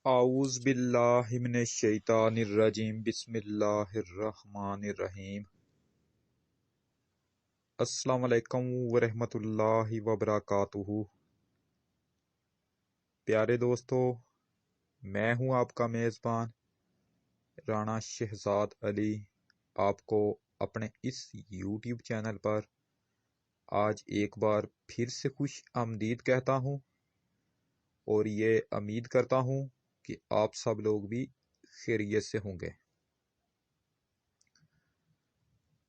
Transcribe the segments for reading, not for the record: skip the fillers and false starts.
اعوذ باللہ من الشیطان الرجیم بسم اللہ الرحمن الرحیم۔ السلام علیکم ورحمۃ اللہ وبرکاتہ۔ پیارے دوستو، میں ہوں آپ کا میزبان رانا شہزاد علی، آپ کو اپنے اس یوٹیوب چینل پر آج ایک بار پھر سے خوش آمدید کہتا ہوں، اور یہ امید کرتا ہوں کہ آپ سب لوگ بھی خیریت سے ہوں گے۔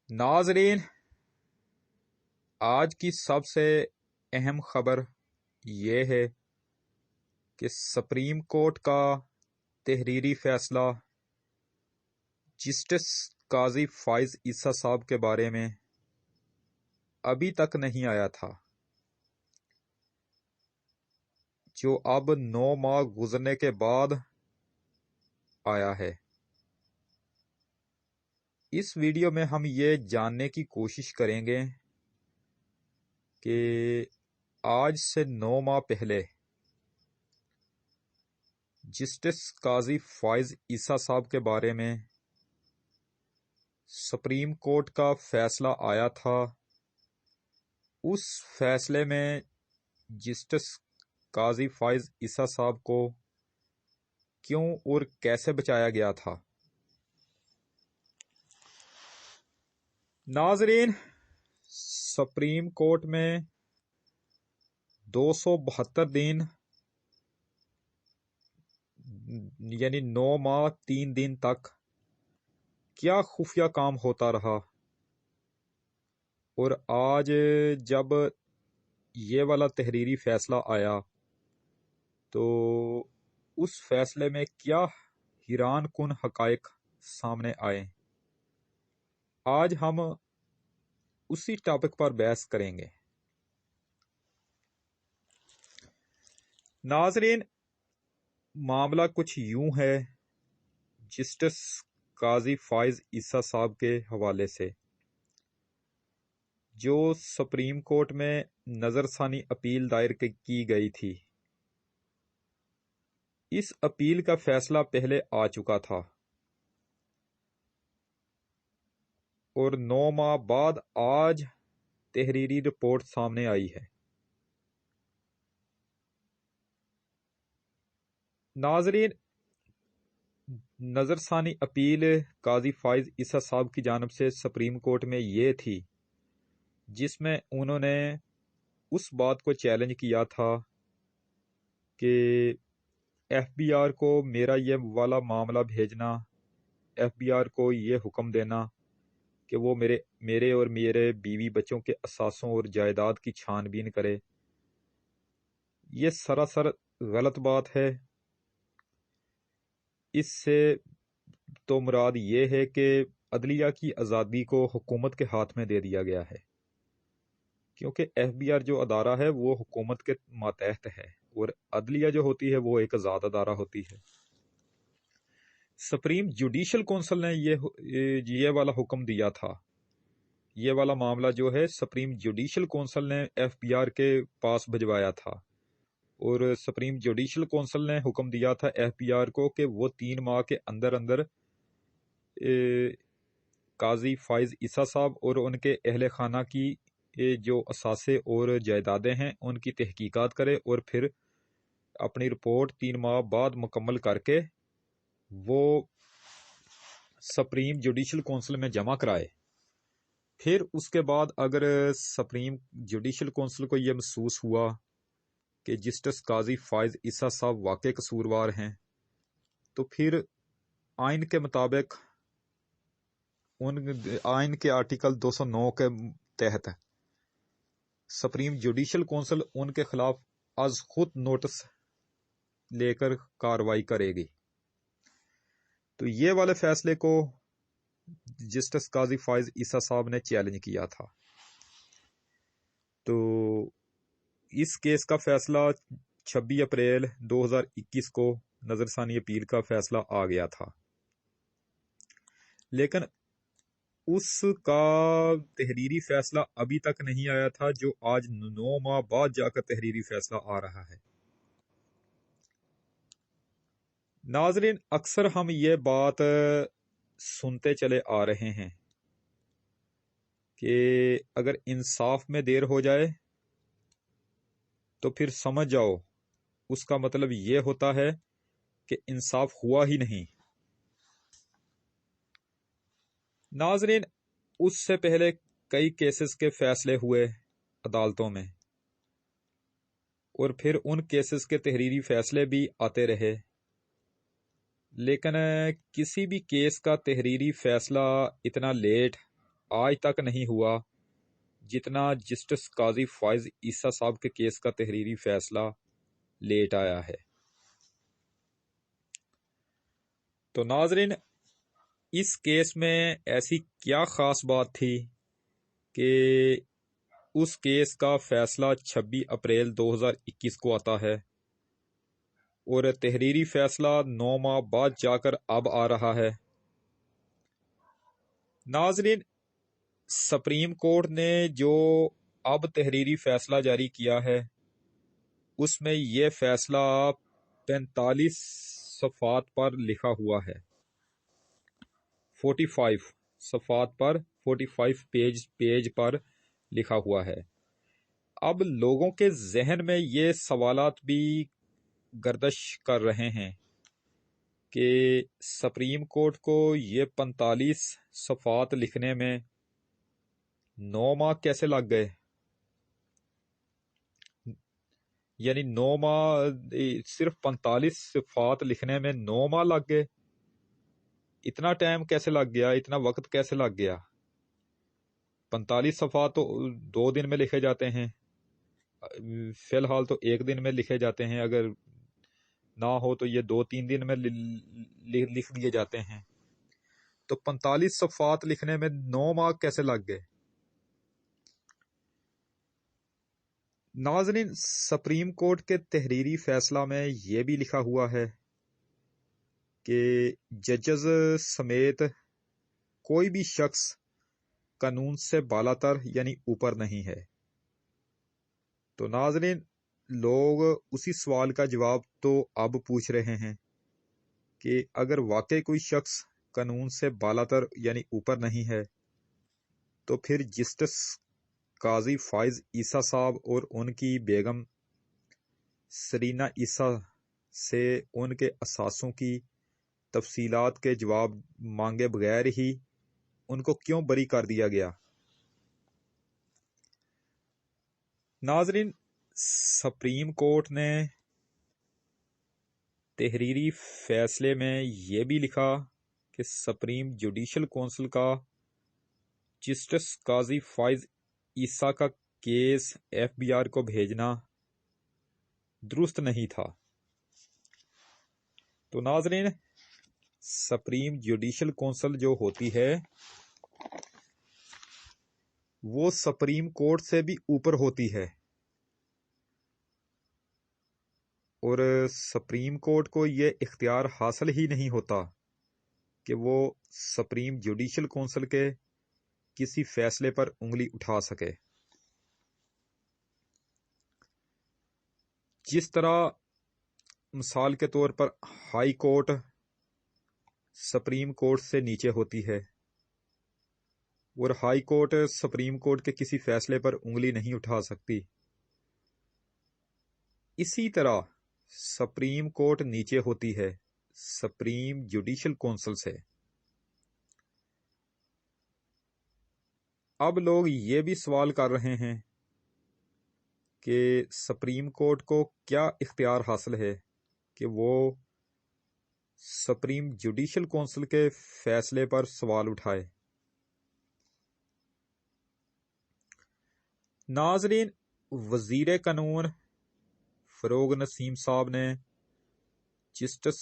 ناظرین، آج کی سب سے اہم خبر یہ ہے کہ سپریم کورٹ کا تحریری فیصلہ جسٹس قاضی فائز عیسیٰ صاحب کے بارے میں ابھی تک نہیں آیا تھا، جو اب 9 ماہ گزرنے کے بعد آیا ہے۔ اس ویڈیو میں ہم یہ جاننے کی کوشش کریں گے کہ آج سے 9 ماہ پہلے جسٹس قاضی فائز عیسیٰ صاحب کے بارے میں سپریم کورٹ کا فیصلہ آیا تھا، اس فیصلے میں جسٹس قاضی فائز عیسیٰ صاحب کو کیوں اور کیسے بچایا گیا تھا۔ ناظرین، سپریم کورٹ میں 272 دن یعنی 9 ماہ 3 دن تک کیا خفیہ کام ہوتا رہا، اور آج جب یہ والا تحریری فیصلہ آیا تو اس فیصلے میں کیا حیران کن حقائق سامنے آئے۔ آج ہم اسی ٹاپک پر بحث کریں گے۔ ناظرین، معاملہ کچھ یوں ہے جسٹس قاضی فائز عیسیٰ صاحب کے حوالے سے، جو سپریم کورٹ میں نظر ثانی اپیل دائر کی گئی تھی۔ اس اپیل کا فیصلہ پہلے آ چکا تھا، اور 9 ماہ بعد آج تحریری رپورٹ سامنے آئی ہے۔ ناظرین، نظر ثانی اپیل قاضی فائز عیسیٰ صاحب کی جانب سے سپریم کورٹ میں یہ تھی، جس میں انہوں نے اس بات کو چیلنج کیا تھا کہ ایف بی آر کو میرا یہ والا معاملہ بھیجنا، ایف بی آر کو یہ حکم دینا کہ وہ میرے اور میرے بیوی بچوں کے اثاثوں اور جائیداد کی چھان بین کرے، یہ سراسر غلط بات ہے۔ اس سے تو مراد یہ ہے کہ عدلیہ کی آزادی کو حکومت کے ہاتھ میں دے دیا گیا ہے، کیونکہ ایف بی آر جو ادارہ ہے وہ حکومت کے ماتحت ہے، اور عدلیہ جو ہوتی ہے وہ ایک آزاد ادارہ ہوتی ہے۔ سپریم جوڈیشل کونسل نے یہ والا حکم دیا تھا، یہ والا معاملہ جو ہے سپریم جوڈیشل کونسل نے ایف بی آر کے پاس بھجوایا تھا، اور سپریم جوڈیشل کونسل نے حکم دیا تھا ایف بی آر کو کہ وہ 3 ماہ کے اندر اندر قاضی فائز عیسیٰ صاحب اور ان کے اہل خانہ کی جو اثاثے اور جائیدادیں ہیں ان کی تحقیقات کرے، اور پھر اپنی رپورٹ 3 ماہ بعد مکمل کر کے وہ سپریم جوڈیشل کونسل میں جمع کرائے۔ پھر اس کے بعد اگر سپریم جوڈیشل کونسل کو یہ محسوس ہوا کہ جسٹس قاضی فائز عیسیٰ صاحب واقع قصوروار ہیں، تو پھر آئین کے مطابق آئین کے آرٹیکل 209 کے تحت سپریم جوڈیشل کونسل ان کے خلاف از خود نوٹس لے کر کارروائی کرے گی۔ تو یہ والے فیصلے کو جسٹس قاضی فائز عیسیٰ صاحب نے چیلنج کیا تھا۔ تو اس کیس کا فیصلہ 26 اپریل 2021 کو نظر ثانی اپیل کا فیصلہ آ گیا تھا، لیکن اس کا تحریری فیصلہ ابھی تک نہیں آیا تھا، جو آج 9 ماہ بعد جا کر تحریری فیصلہ آ رہا ہے۔ ناظرین، اکثر ہم یہ بات سنتے چلے آ رہے ہیں کہ اگر انصاف میں دیر ہو جائے تو پھر سمجھ جاؤ اس کا مطلب یہ ہوتا ہے کہ انصاف ہوا ہی نہیں۔ ناظرین، اس سے پہلے کئی کیسز کے فیصلے ہوئے عدالتوں میں، اور پھر ان کیسز کے تحریری فیصلے بھی آتے رہے، لیکن کسی بھی کیس کا تحریری فیصلہ اتنا لیٹ آج تک نہیں ہوا جتنا جسٹس قاضی فائز عیسیٰ صاحب کے کیس کا تحریری فیصلہ لیٹ آیا ہے۔ تو ناظرین، اس کیس میں ایسی کیا خاص بات تھی کہ اس کیس کا فیصلہ 26 اپریل 2021 کو آتا ہے اور تحریری فیصلہ 9 ماہ بعد جا کر اب آ رہا ہے؟ ناظرین، سپریم کورٹ نے جو اب تحریری فیصلہ جاری کیا ہے اس میں یہ فیصلہ 45 صفحات پر لکھا ہوا ہے، 45 صفحات پر، 45 پیج پر لکھا ہوا ہے۔ اب لوگوں کے ذہن میں یہ سوالات بھی گردش کر رہے ہیں کہ سپریم کورٹ کو یہ 45 صفحات لکھنے میں 9 ماہ کیسے لگ گئے؟ یعنی 9 ماہ، صرف 45 صفحات لکھنے میں 9 ماہ لگ گئے؟ اتنا ٹائم کیسے لگ گیا؟ اتنا وقت کیسے لگ گیا؟ 45 صفحات تو 2 دن میں لکھے جاتے ہیں، فی الحال تو 1 دن میں لکھے جاتے ہیں، اگر نہ ہو تو یہ 2-3 دن میں لکھ دیے جاتے ہیں۔ تو 45 صفحات لکھنے میں 9 ماہ کیسے لگ گئے؟ ناظرین، سپریم کورٹ کے تحریری فیصلہ میں یہ بھی لکھا ہوا ہے کہ ججز سمیت کوئی بھی شخص قانون سے بالاتر یعنی اوپر نہیں ہے۔ تو ناظرین، لوگ اسی سوال کا جواب تو اب پوچھ رہے ہیں کہ اگر واقعی کوئی شخص قانون سے بالاتر یعنی اوپر نہیں ہے تو پھر جسٹس قاضی فائز عیسیٰ صاحب اور ان کی بیگم سرینا عیسیٰ سے ان کے اثاثوں کی تفصیلات کے جواب مانگے بغیر ہی ان کو کیوں بری کر دیا گیا؟ ناظرین، سپریم کورٹ نے تحریری فیصلے میں یہ بھی لکھا کہ سپریم جوڈیشل کونسل کا جسٹس قاضی فائز عیسیٰ کا کیس FBI کو بھیجنا درست نہیں تھا۔ تو ناظرین، سپریم جوڈیشل کونسل جو ہوتی ہے وہ سپریم کورٹ سے بھی اوپر ہوتی ہے، اور سپریم کورٹ کو یہ اختیار حاصل ہی نہیں ہوتا کہ وہ سپریم جوڈیشل کونسل کے کسی فیصلے پر انگلی اٹھا سکے۔ جس طرح مثال کے طور پر ہائی کورٹ سپریم کورٹ سے نیچے ہوتی ہے اور ہائی کورٹ سپریم کورٹ کے کسی فیصلے پر انگلی نہیں اٹھا سکتی، اسی طرح سپریم کورٹ نیچے ہوتی ہے سپریم جوڈیشل کونسل سے۔ اب لوگ یہ بھی سوال کر رہے ہیں کہ سپریم کورٹ کو کیا اختیار حاصل ہے کہ وہ سپریم جوڈیشل کونسل کے فیصلے پر سوال اٹھائے؟ ناظرین، وزیر قانون فروغ نسیم صاحب نے جسٹس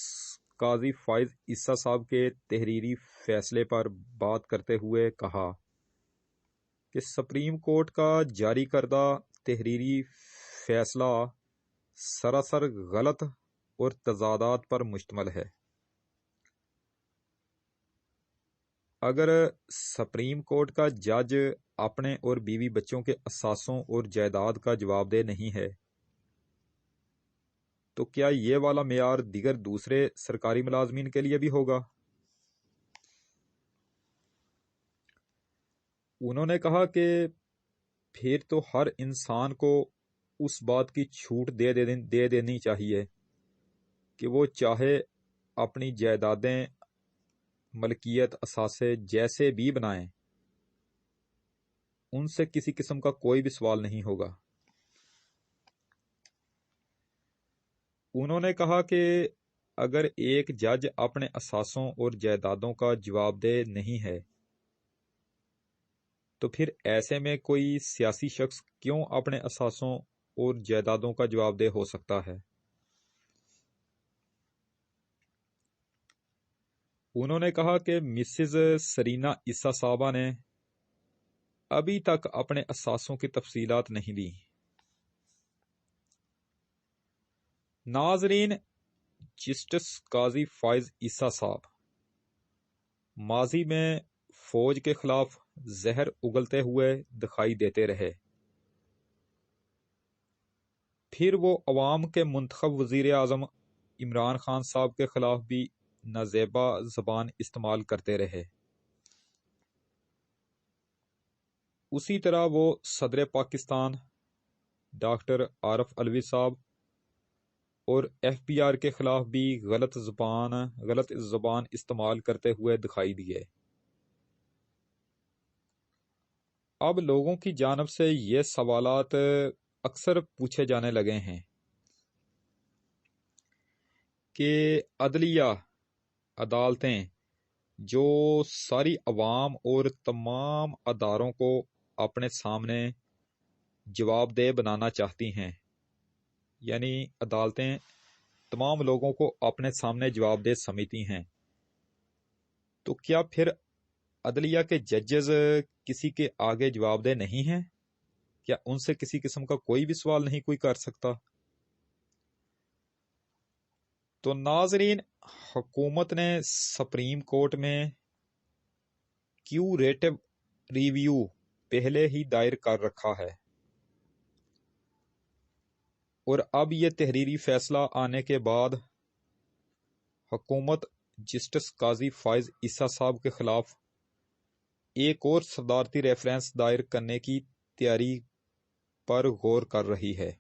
قاضی فائز عیسیٰ صاحب کے تحریری فیصلے پر بات کرتے ہوئے کہا کہ سپریم کورٹ کا جاری کردہ تحریری فیصلہ سراسر غلط اور تضادات پر مشتمل ہے۔ اگر سپریم کورٹ کا جج اپنے اور بیوی بچوں کے اثاثوں اور جائیداد کا جواب دہ نہیں ہے تو کیا یہ والا معیار دیگر دوسرے سرکاری ملازمین کے لیے بھی ہوگا؟ انہوں نے کہا کہ پھر تو ہر انسان کو اس بات کی چھوٹ دے دینی چاہیے کہ وہ چاہے اپنی جائیدادیں، ملکیت، اثاثے جیسے بھی بنائیں، ان سے کسی قسم کا کوئی بھی سوال نہیں ہوگا۔ انہوں نے کہا کہ اگر ایک جج اپنے اثاثوں اور جائیدادوں کا جواب دہ نہیں ہے تو پھر ایسے میں کوئی سیاسی شخص کیوں اپنے اثاثوں اور جائیدادوں کا جواب دہ ہو سکتا ہے؟ انہوں نے کہا کہ مسز سرینا عیسیٰ صاحبہ نے ابھی تک اپنے اثاثوں کی تفصیلات نہیں دی۔ ناظرین، جسٹس قاضی فائز عیسیٰ صاحب ماضی میں فوج کے خلاف زہر اگلتے ہوئے دکھائی دیتے رہے، پھر وہ عوام کے منتخب وزیر اعظم عمران خان صاحب کے خلاف بھی نازیبا زبان استعمال کرتے رہے۔ اسی طرح وہ صدر پاکستان ڈاکٹر عارف علوی صاحب اور ایف بی آر کے خلاف بھی غلط زبان استعمال کرتے ہوئے دکھائی دیے۔ اب لوگوں کی جانب سے یہ سوالات اکثر پوچھے جانے لگے ہیں کہ عدلیہ، عدالتیں جو ساری عوام اور تمام اداروں کو اپنے سامنے جواب دہ بنانا چاہتی ہیں، یعنی عدالتیں تمام لوگوں کو اپنے سامنے جواب دہ سمجھتی ہیں، تو کیا پھر عدلیہ کے ججز کسی کے آگے جواب دہ نہیں ہیں؟ کیا ان سے کسی قسم کا کوئی بھی سوال نہیں کوئی کر سکتا؟ تو ناظرین، حکومت نے سپریم کورٹ میں کیوریٹو ریویو پہلے ہی دائر کر رکھا ہے، اور اب یہ تحریری فیصلہ آنے کے بعد حکومت جسٹس قاضی فائز عیسیٰ صاحب کے خلاف ایک اور صدارتی ریفرنس دائر کرنے کی تیاری پر غور کر رہی ہے۔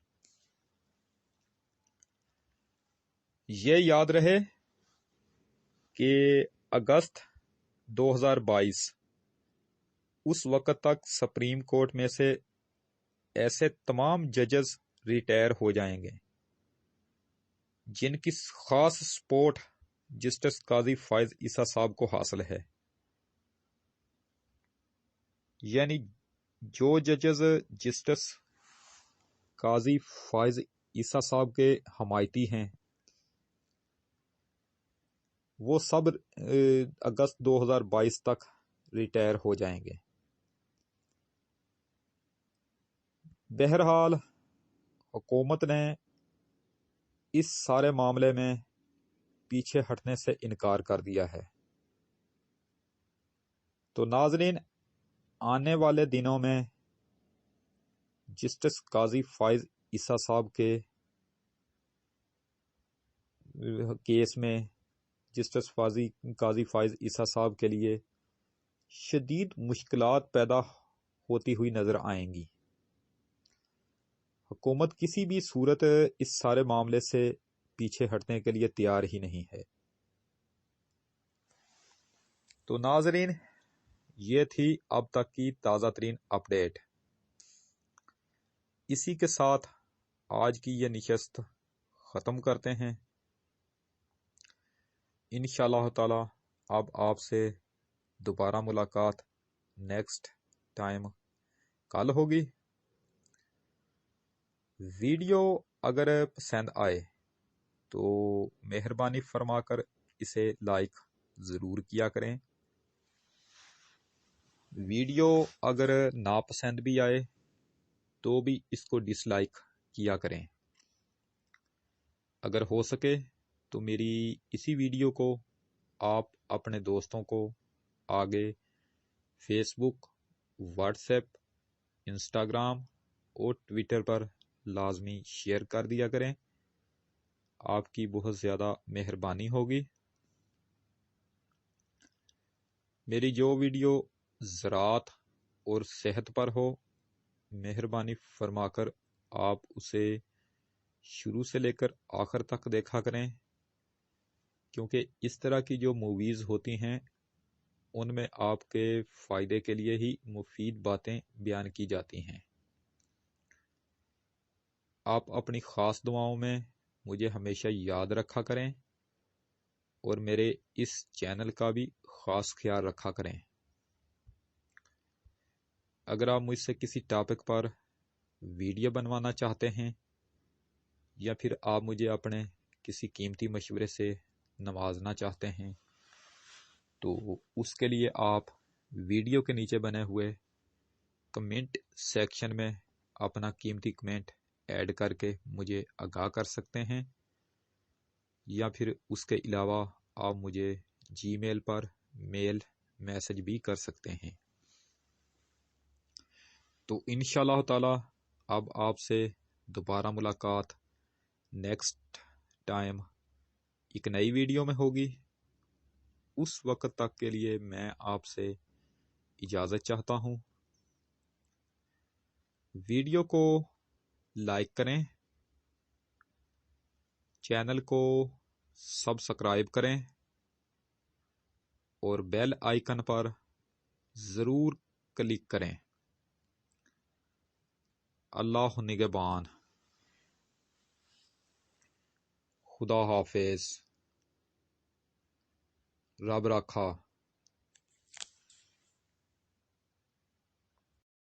یہ یاد رہے کہ اگست 2022 اس وقت تک سپریم کورٹ میں سے ایسے تمام ججز ریٹائر ہو جائیں گے جن کی خاص سپورٹ جسٹس قاضی فائز عیسیٰ صاحب کو حاصل ہے، یعنی جو ججز جسٹس قاضی فائز عیسیٰ صاحب کے حمایتی ہیں وہ سب اگست 2022 تک ریٹائر ہو جائیں گے۔ بہرحال حکومت نے اس سارے معاملے میں پیچھے ہٹنے سے انکار کر دیا ہے۔ تو ناظرین، آنے والے دنوں میں جسٹس قاضی فائز عیسیٰ صاحب کے کیس میں جسٹس قاضی فائز عیسیٰ صاحب کے لیے شدید مشکلات پیدا ہوتی ہوئی نظر آئیں گی۔ حکومت کسی بھی صورت اس سارے معاملے سے پیچھے ہٹنے کے لیے تیار ہی نہیں ہے۔ تو ناظرین، یہ تھی اب تک کی تازہ ترین اپڈیٹ۔ اسی کے ساتھ آج کی یہ نشست ختم کرتے ہیں۔ انشاءاللہ تعالی اب آپ سے دوبارہ ملاقات نیکسٹ ٹائم کل ہوگی۔ ویڈیو اگر پسند آئے تو مہربانی فرما کر اسے لائک ضرور کیا کریں۔ ویڈیو اگر ناپسند بھی آئے تو بھی اس کو ڈس لائک کیا کریں۔ اگر ہو سکے تو میری اسی ویڈیو کو آپ اپنے دوستوں کو آگے فیس بک، واٹس ایپ، انسٹاگرام اور ٹویٹر پر لازمی شیئر کر دیا کریں، آپ کی بہت زیادہ مہربانی ہوگی۔ میری جو ویڈیو زراعت اور صحت پر ہو، مہربانی فرما کر آپ اسے شروع سے لے کر آخر تک دیکھا کریں، کیونکہ اس طرح کی جو موویز ہوتی ہیں ان میں آپ کے فائدے کے لیے ہی مفید باتیں بیان کی جاتی ہیں۔ آپ اپنی خاص دعاؤں میں مجھے ہمیشہ یاد رکھا کریں اور میرے اس چینل کا بھی خاص خیال رکھا کریں۔ اگر آپ مجھ سے کسی ٹاپک پر ویڈیو بنوانا چاہتے ہیں یا پھر آپ مجھے اپنے کسی قیمتی مشورے سے نوازنا چاہتے ہیں تو اس کے لیے آپ ویڈیو کے نیچے بنے ہوئے کمنٹ سیکشن میں اپنا قیمتی کمنٹ ایڈ کر کے مجھے آگاہ کر سکتے ہیں، یا پھر اس کے علاوہ آپ مجھے جی میل پر میل میسج بھی کر سکتے ہیں۔ تو انشاءاللہ تعالی اب آپ سے دوبارہ ملاقات نیکسٹ ٹائم ایک نئی ویڈیو میں ہوگی۔ اس وقت تک کے لیے میں آپ سے اجازت چاہتا ہوں۔ ویڈیو کو لائک کریں، چینل کو سبسکرائب کریں اور بیل آئیکن پر ضرور کلک کریں۔ اللہ نگہبان۔ خدا حافظ۔ رب رکھا۔